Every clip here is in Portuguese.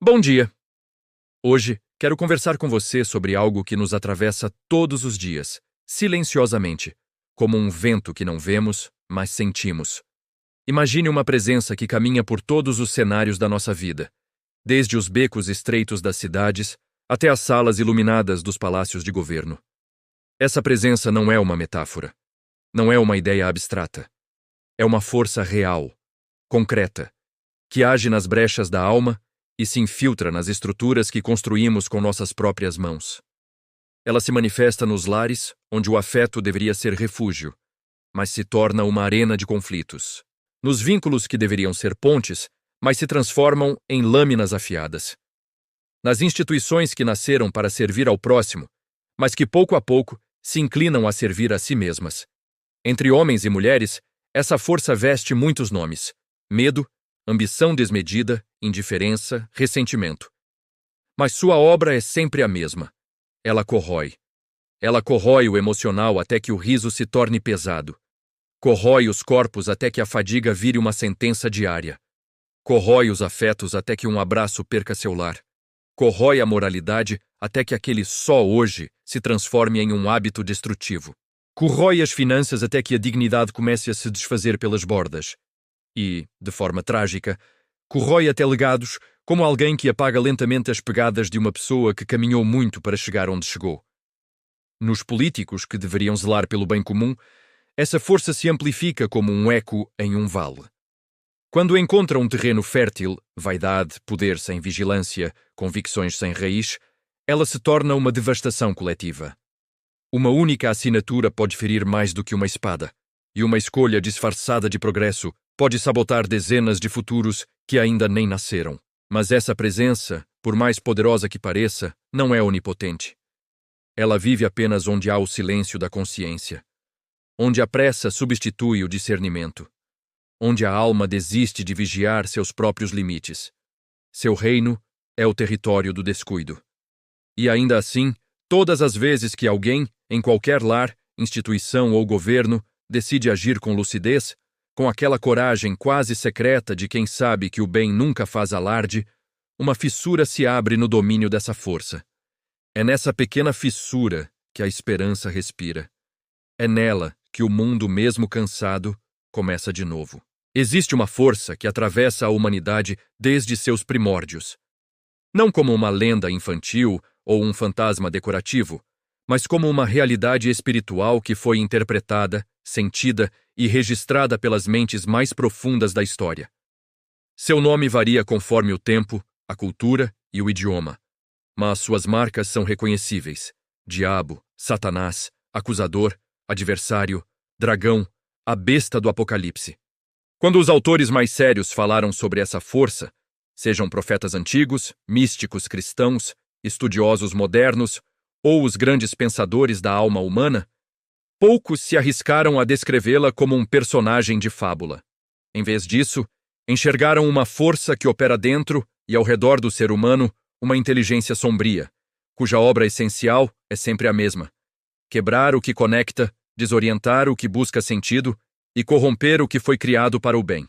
Bom dia! Hoje quero conversar com você sobre algo que nos atravessa todos os dias, silenciosamente, como um vento que não vemos, mas sentimos. Imagine uma presença que caminha por todos os cenários da nossa vida, desde os becos estreitos das cidades até as salas iluminadas dos palácios de governo. Essa presença não é uma metáfora, não é uma ideia abstrata. É uma força real, concreta, que age nas brechas da alma e se infiltra nas estruturas que construímos com nossas próprias mãos. Ela se manifesta nos lares, onde o afeto deveria ser refúgio, mas se torna uma arena de conflitos. Nos vínculos que deveriam ser pontes, mas se transformam em lâminas afiadas. Nas instituições que nasceram para servir ao próximo, mas que pouco a pouco se inclinam a servir a si mesmas. Entre homens e mulheres, essa força veste muitos nomes: medo, ambição desmedida, indiferença, ressentimento. Mas sua obra é sempre a mesma. Ela corrói. Ela corrói o emocional até que o riso se torne pesado. Corrói os corpos até que a fadiga vire uma sentença diária. Corrói os afetos até que um abraço perca seu lar. Corrói a moralidade até que aquele só hoje se transforme em um hábito destrutivo. Corrói as finanças até que a dignidade comece a se desfazer pelas bordas. E, de forma trágica, corrói até legados como alguém que apaga lentamente as pegadas de uma pessoa que caminhou muito para chegar onde chegou. Nos políticos que deveriam zelar pelo bem comum, essa força se amplifica como um eco em um vale. Quando encontra um terreno fértil, vaidade, poder sem vigilância, convicções sem raiz, ela se torna uma devastação coletiva. Uma única assinatura pode ferir mais do que uma espada, e uma escolha disfarçada de progresso pode sabotar dezenas de futuros que ainda nem nasceram. Mas essa presença, por mais poderosa que pareça, não é onipotente. Ela vive apenas onde há o silêncio da consciência, onde a pressa substitui o discernimento, onde a alma desiste de vigiar seus próprios limites. Seu reino é o território do descuido. E ainda assim, todas as vezes que alguém, em qualquer lar, instituição ou governo, decide agir com lucidez, com aquela coragem quase secreta de quem sabe que o bem nunca faz alarde, uma fissura se abre no domínio dessa força. É nessa pequena fissura que a esperança respira. É nela que o mundo, mesmo cansado, começa de novo. Existe uma força que atravessa a humanidade desde seus primórdios. Não como uma lenda infantil ou um fantasma decorativo, mas como uma realidade espiritual que foi interpretada, sentida e registrada pelas mentes mais profundas da história. Seu nome varia conforme o tempo, a cultura e o idioma, mas suas marcas são reconhecíveis: diabo, Satanás, acusador, adversário, dragão, a besta do Apocalipse. Quando os autores mais sérios falaram sobre essa força, sejam profetas antigos, místicos cristãos, estudiosos modernos ou os grandes pensadores da alma humana, poucos se arriscaram a descrevê-la como um personagem de fábula. Em vez disso, enxergaram uma força que opera dentro e ao redor do ser humano uma inteligência sombria, cuja obra essencial é sempre a mesma: quebrar o que conecta, desorientar o que busca sentido e corromper o que foi criado para o bem.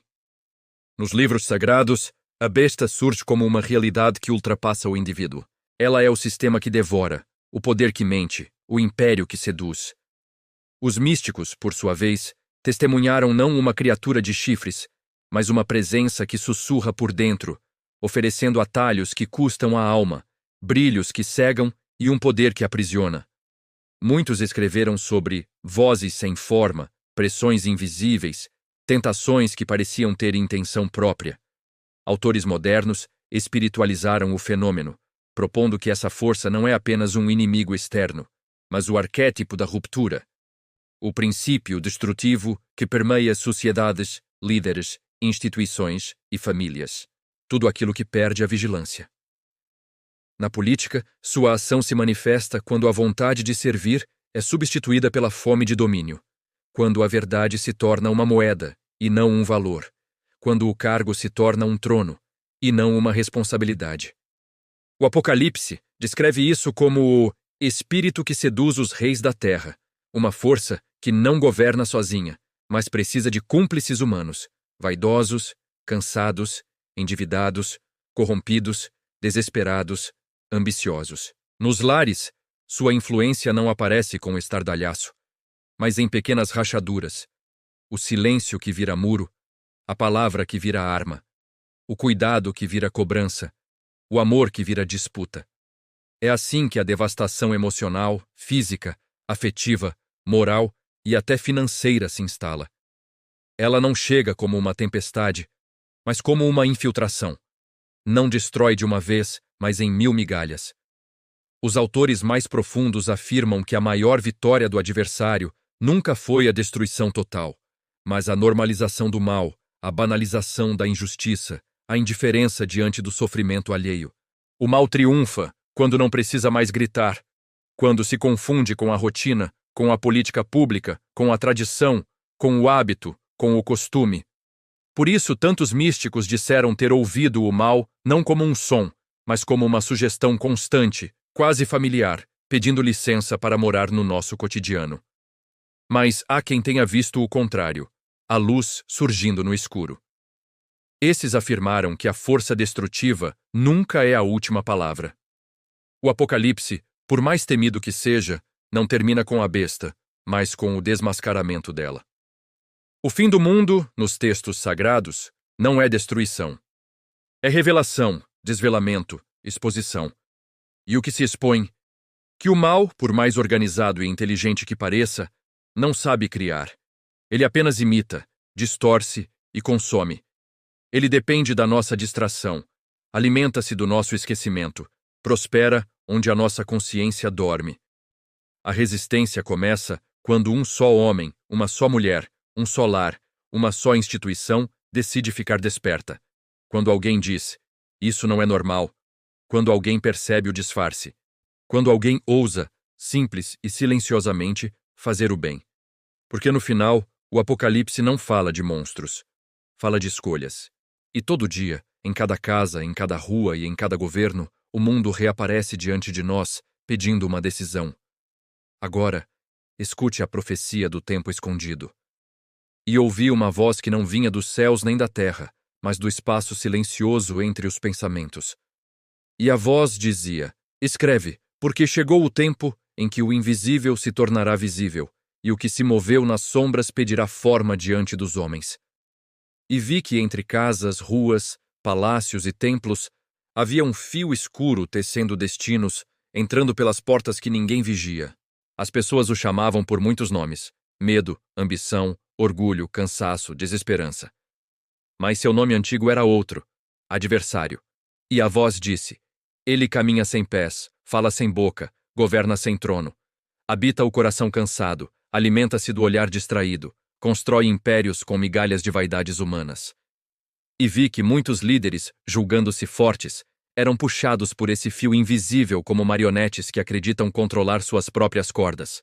Nos livros sagrados, a besta surge como uma realidade que ultrapassa o indivíduo. Ela é o sistema que devora, o poder que mente, o império que seduz. Os místicos, por sua vez, testemunharam não uma criatura de chifres, mas uma presença que sussurra por dentro, oferecendo atalhos que custam a alma, brilhos que cegam e um poder que aprisiona. Muitos escreveram sobre vozes sem forma, pressões invisíveis, tentações que pareciam ter intenção própria. Autores modernos espiritualizaram o fenômeno, propondo que essa força não é apenas um inimigo externo, mas o arquétipo da ruptura, o princípio destrutivo que permeia sociedades, líderes, instituições e famílias, tudo aquilo que perde a vigilância. Na política, sua ação se manifesta quando a vontade de servir é substituída pela fome de domínio, quando a verdade se torna uma moeda e não um valor, quando o cargo se torna um trono e não uma responsabilidade. O Apocalipse descreve isso como o espírito que seduz os reis da terra, uma força que não governa sozinha, mas precisa de cúmplices humanos, vaidosos, cansados, endividados, corrompidos, desesperados, ambiciosos. Nos lares, sua influência não aparece com estardalhaço, mas em pequenas rachaduras. O silêncio que vira muro, a palavra que vira arma, o cuidado que vira cobrança, o amor que vira disputa. É assim que a devastação emocional, física, afetiva, moral e até financeira se instala. Ela não chega como uma tempestade, mas como uma infiltração. Não destrói de uma vez, mas em 1000 migalhas. Os autores mais profundos afirmam que a maior vitória do adversário nunca foi a destruição total, mas a normalização do mal, a banalização da injustiça, a indiferença diante do sofrimento alheio. O mal triunfa quando não precisa mais gritar, quando se confunde com a rotina, com a política pública, com a tradição, com o hábito, com o costume. Por isso, tantos místicos disseram ter ouvido o mal não como um som, mas como uma sugestão constante, quase familiar, pedindo licença para morar no nosso cotidiano. Mas há quem tenha visto o contrário, a luz surgindo no escuro. Esses afirmaram que a força destrutiva nunca é a última palavra. O Apocalipse, por mais temido que seja, não termina com a besta, mas com o desmascaramento dela. O fim do mundo, nos textos sagrados, não é destruição. É revelação, desvelamento, exposição. E o que se expõe? Que o mal, por mais organizado e inteligente que pareça, não sabe criar. Ele apenas imita, distorce e consome. Ele depende da nossa distração, alimenta-se do nosso esquecimento, prospera onde a nossa consciência dorme. A resistência começa quando um só homem, uma só mulher, um só lar, uma só instituição decide ficar desperta. Quando alguém diz, isso não é normal. Quando alguém percebe o disfarce. Quando alguém ousa, simples e silenciosamente, fazer o bem. Porque no final, o Apocalipse não fala de monstros. Fala de escolhas. E todo dia, em cada casa, em cada rua e em cada governo, o mundo reaparece diante de nós, pedindo uma decisão. Agora, escute a profecia do tempo escondido. E ouvi uma voz que não vinha dos céus nem da terra, mas do espaço silencioso entre os pensamentos. E a voz dizia, escreve, porque chegou o tempo em que o invisível se tornará visível, e o que se moveu nas sombras pedirá forma diante dos homens. E vi que entre casas, ruas, palácios e templos, havia um fio escuro tecendo destinos, entrando pelas portas que ninguém vigia. As pessoas o chamavam por muitos nomes: medo, ambição, orgulho, cansaço, desesperança. Mas seu nome antigo era outro, adversário. E a voz disse, ele caminha sem pés, fala sem boca, governa sem trono. Habita o coração cansado, alimenta-se do olhar distraído, constrói impérios com migalhas de vaidades humanas. E vi que muitos líderes, julgando-se fortes, eram puxados por esse fio invisível como marionetes que acreditam controlar suas próprias cordas.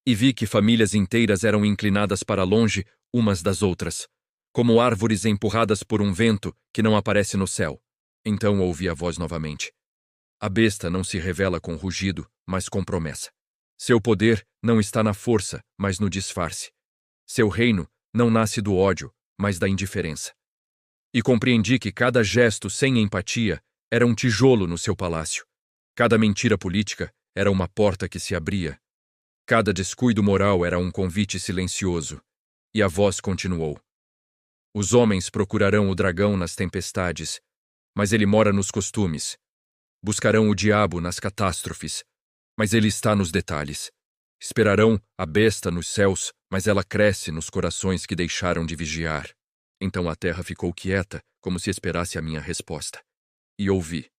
E vi que famílias inteiras eram inclinadas para longe umas das outras, como árvores empurradas por um vento que não aparece no céu. Então ouvi a voz novamente. A besta não se revela com rugido, mas com promessa. Seu poder não está na força, mas no disfarce. Seu reino não nasce do ódio, mas da indiferença. E compreendi que cada gesto sem empatia era um tijolo no seu palácio. Cada mentira política era uma porta que se abria. Cada descuido moral era um convite silencioso. E a voz continuou. Os homens procurarão o dragão nas tempestades, mas ele mora nos costumes. Buscarão o diabo nas catástrofes, mas ele está nos detalhes. Esperarão a besta nos céus, mas ela cresce nos corações que deixaram de vigiar. Então a terra ficou quieta, como se esperasse a minha resposta. E ouvi.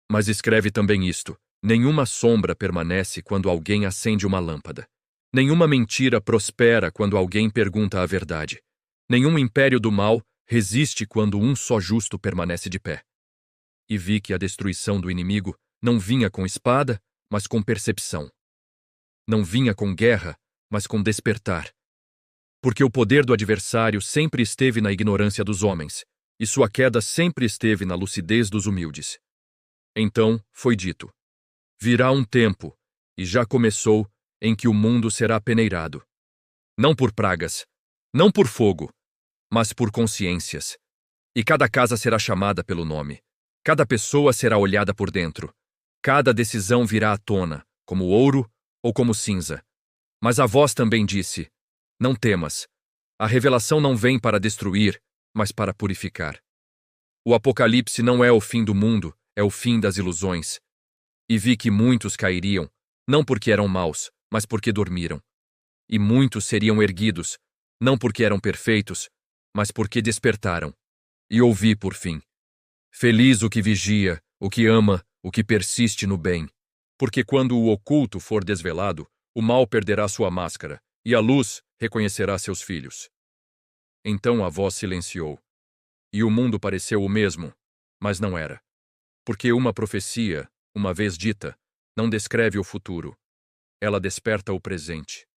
Mas escreve também isto: nenhuma sombra permanece quando alguém acende uma lâmpada. Nenhuma mentira prospera quando alguém pergunta a verdade. Nenhum império do mal resiste quando um só justo permanece de pé. E vi que a destruição do inimigo não vinha com espada, mas com percepção. Não vinha com guerra, mas com despertar. Porque o poder do adversário sempre esteve na ignorância dos homens, e sua queda sempre esteve na lucidez dos humildes. Então foi dito: virá um tempo, e já começou, em que o mundo será peneirado. Não por pragas, não por fogo, mas por consciências. E cada casa será chamada pelo nome. Cada pessoa será olhada por dentro. Cada decisão virá à tona, como ouro ou como cinza. Mas a voz também disse: não temas. A revelação não vem para destruir, mas para purificar. O Apocalipse não é o fim do mundo, é o fim das ilusões. E vi que muitos cairiam, não porque eram maus, mas porque dormiram. E muitos seriam erguidos, não porque eram perfeitos, mas porque despertaram. E ouvi por fim: feliz o que vigia, o que ama, o que persiste no bem. Porque quando o oculto for desvelado, o mal perderá sua máscara, e a luz reconhecerá seus filhos. Então a voz silenciou. E o mundo pareceu o mesmo, mas não era. Porque uma profecia, uma vez dita, não descreve o futuro. Ela desperta o presente.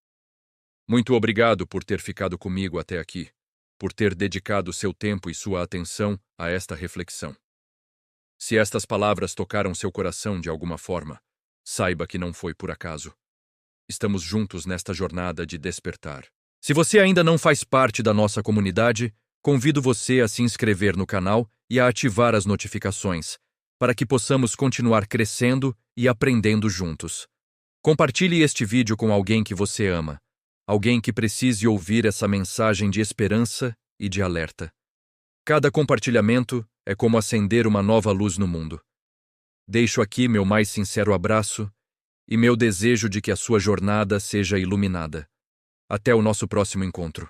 Muito obrigado por ter ficado comigo até aqui, por ter dedicado seu tempo e sua atenção a esta reflexão. Se estas palavras tocaram seu coração de alguma forma, saiba que não foi por acaso. Estamos juntos nesta jornada de despertar. Se você ainda não faz parte da nossa comunidade, convido você a se inscrever no canal e a ativar as notificações, para que possamos continuar crescendo e aprendendo juntos. Compartilhe este vídeo com alguém que você ama, alguém que precise ouvir essa mensagem de esperança e de alerta. Cada compartilhamento é como acender uma nova luz no mundo. Deixo aqui meu mais sincero abraço e meu desejo de que a sua jornada seja iluminada. Até o nosso próximo encontro.